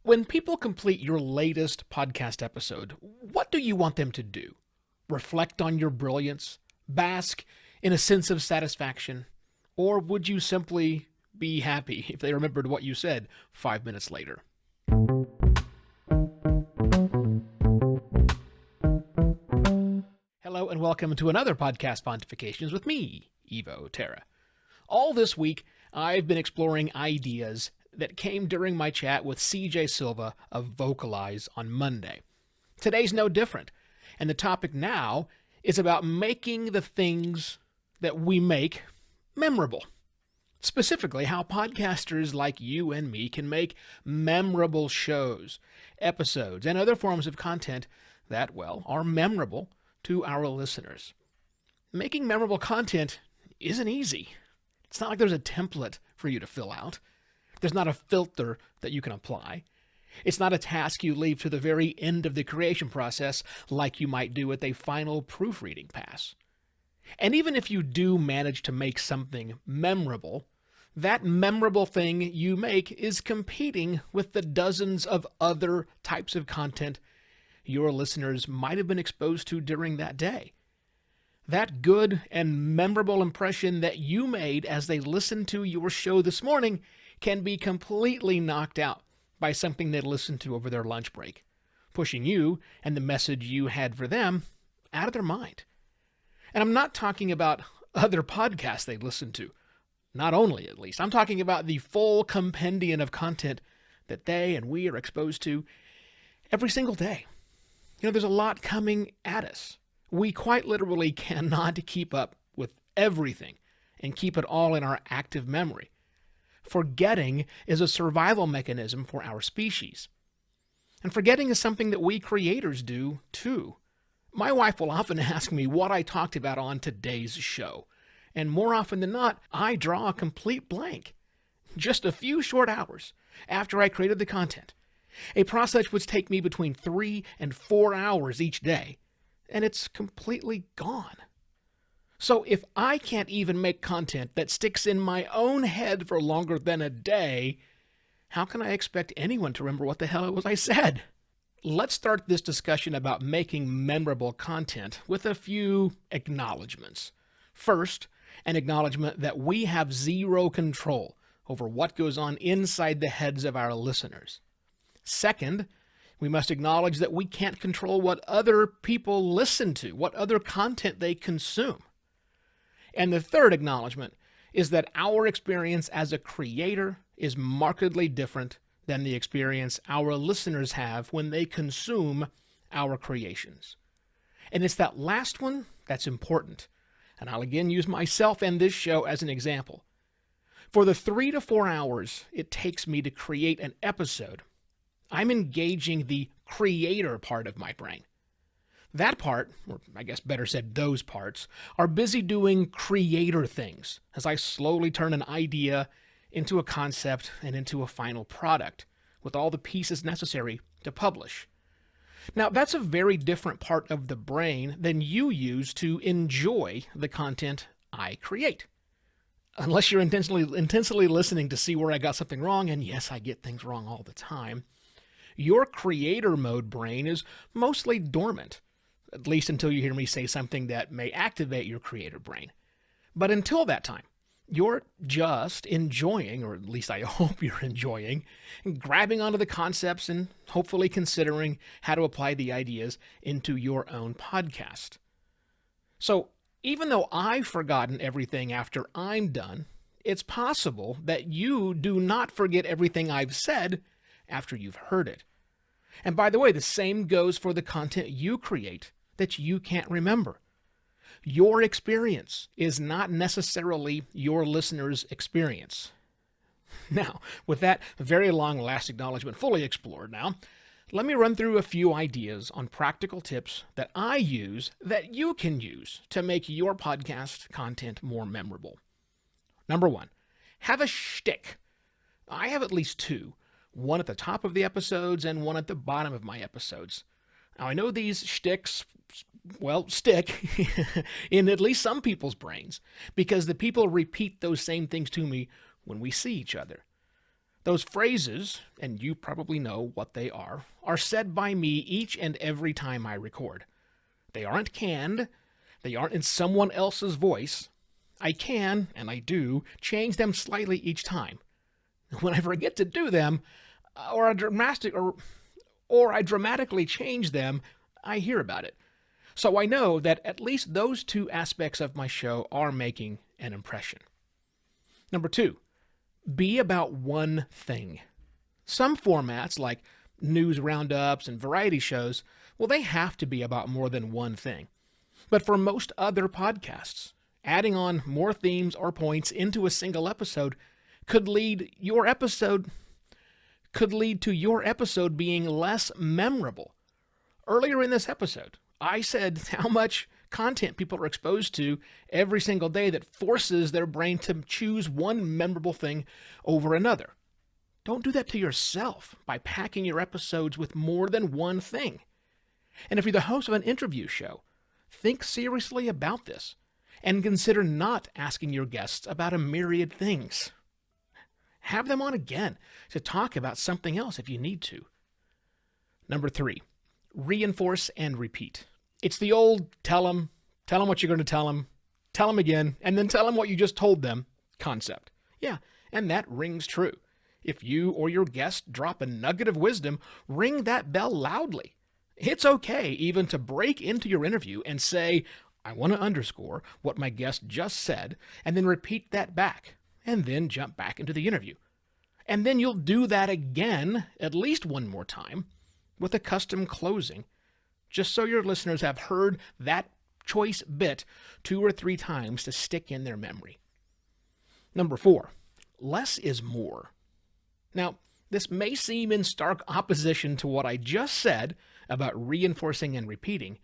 When people complete your latest podcast episode, what do you want them to do? Reflect on your brilliance? Bask in a sense of satisfaction? Or would you simply be happy if they remembered what you said 5 minutes later? Hello and welcome to another podcast Pontifications with me, Evo Terra. All this week, I've been exploring ideas that came during my chat with CJ Silva of Vocalize on Monday. Today's no different, and the topic now is about making the things that we make memorable. Specifically, how podcasters like you and me can make memorable shows, episodes, and other forms of content that, well, are memorable to our listeners. Making memorable content isn't easy. It's not like there's a template for you to fill out. There's not a filter that you can apply. It's not a task you leave to the very end of the creation process like you might do with a final proofreading pass. And even if you do manage to make something memorable, that memorable thing you make is competing with the dozens of other types of content your listeners might have been exposed to during that day. That good and memorable impression that you made as they listened to your show this morning can be completely knocked out by something they listened to over their lunch break, pushing you and the message you had for them out of their mind. And I'm not talking about other podcasts they listen to, not only at least. I'm talking about the full compendium of content that they and we are exposed to every single day. There's a lot coming at us. We quite literally cannot keep up with everything and keep it all in our active memory. Forgetting is a survival mechanism for our species. And forgetting is something that we creators do too. My wife will often ask me what I talked about on today's show. And more often than not, I draw a complete blank. Just a few short hours after I created the content. A process which takes me between 3 and 4 hours each day. And it's completely gone. So if I can't even make content that sticks in my own head for longer than a day, how can I expect anyone to remember what the hell it was I said? Let's start this discussion about making memorable content with a few acknowledgements. First, an acknowledgement that we have zero control over what goes on inside the heads of our listeners. Second, we must acknowledge that we can't control what other people listen to, what other content they consume. And the third acknowledgement is that our experience as a creator is markedly different than the experience our listeners have when they consume our creations. And it's that last one that's important. And I'll again use myself and this show as an example. For the 3 to 4 hours it takes me to create an episode, I'm engaging the creator part of my brain. That part, or I guess better said those parts, are busy doing creator things as I slowly turn an idea into a concept and into a final product with all the pieces necessary to publish. Now, that's a very different part of the brain than you use to enjoy the content I create. Unless you're intensely listening to see where I got something wrong, and yes, I get things wrong all the time, your creator mode brain is mostly dormant. At least until you hear me say something that may activate your creator brain. But until that time, you're just enjoying, or at least I hope you're enjoying, grabbing onto the concepts and hopefully considering how to apply the ideas into your own podcast. So even though I've forgotten everything after I'm done, it's possible that you do not forget everything I've said after you've heard it. And by the way, the same goes for the content you create that you can't remember. Your experience is not necessarily your listener's experience. Now, with that very long last acknowledgement fully explored now, let me run through a few ideas on practical tips that I use that you can use to make your podcast content more memorable. Number 1, have a shtick. I have at least 2, one at the top of the episodes and one at the bottom of my episodes. Now, I know these shticks, well, stick in at least some people's brains because the people repeat those same things to me when we see each other. Those phrases, and you probably know what they are said by me each and every time I record. They aren't canned. They aren't in someone else's voice. I can, and I do, change them slightly each time. When I forget to do them, or I dramatically change them, I hear about it. So I know that at least those two aspects of my show are making an impression. Number 2, be about one thing. Some formats, like news roundups and variety shows, well, they have to be about more than one thing. But for most other podcasts, adding on more themes or points into a single episode could lead to your episode being less memorable. Earlier in this episode, I said how much content people are exposed to every single day that forces their brain to choose one memorable thing over another. Don't do that to yourself by packing your episodes with more than one thing. And if you're the host of an interview show, think seriously about this and consider not asking your guests about a myriad things. Have them on again to talk about something else if you need to. Number 3, reinforce and repeat. It's the old tell them what you're going to tell them again, and then tell them what you just told them concept. Yeah, and that rings true. If you or your guest drop a nugget of wisdom, ring that bell loudly. It's okay even to break into your interview and say, I want to underscore what my guest just said, and then repeat that back, and then jump back into the interview. And then you'll do that again, at least one more time, with a custom closing, just so your listeners have heard that choice bit 2 or 3 times to stick in their memory. Number 4, less is more. Now, this may seem in stark opposition to what I just said about reinforcing and repeating,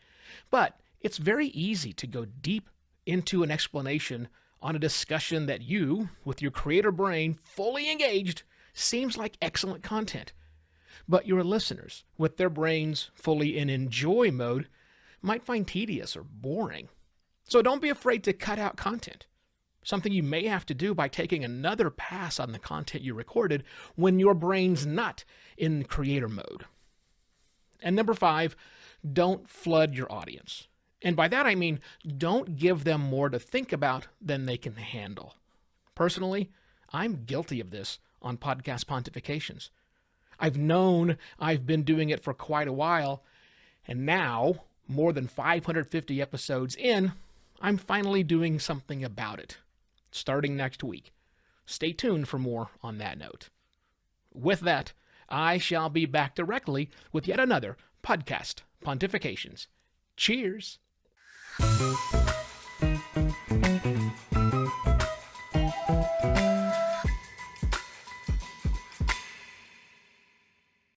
but it's very easy to go deep into an explanation on a discussion that you, with your creator brain fully engaged, seems like excellent content. But your listeners, with their brains fully in enjoy mode, might find tedious or boring. So don't be afraid to cut out content, something you may have to do by taking another pass on the content you recorded when your brain's not in creator mode. And number 5, don't flood your audience. And by that I mean, don't give them more to think about than they can handle. Personally, I'm guilty of this on Podcast Pontifications. I've known I've been doing it for quite a while, and now, more than 550 episodes in, I'm finally doing something about it, starting next week. Stay tuned for more on that note. With that, I shall be back directly with yet another Podcast Pontifications. Cheers!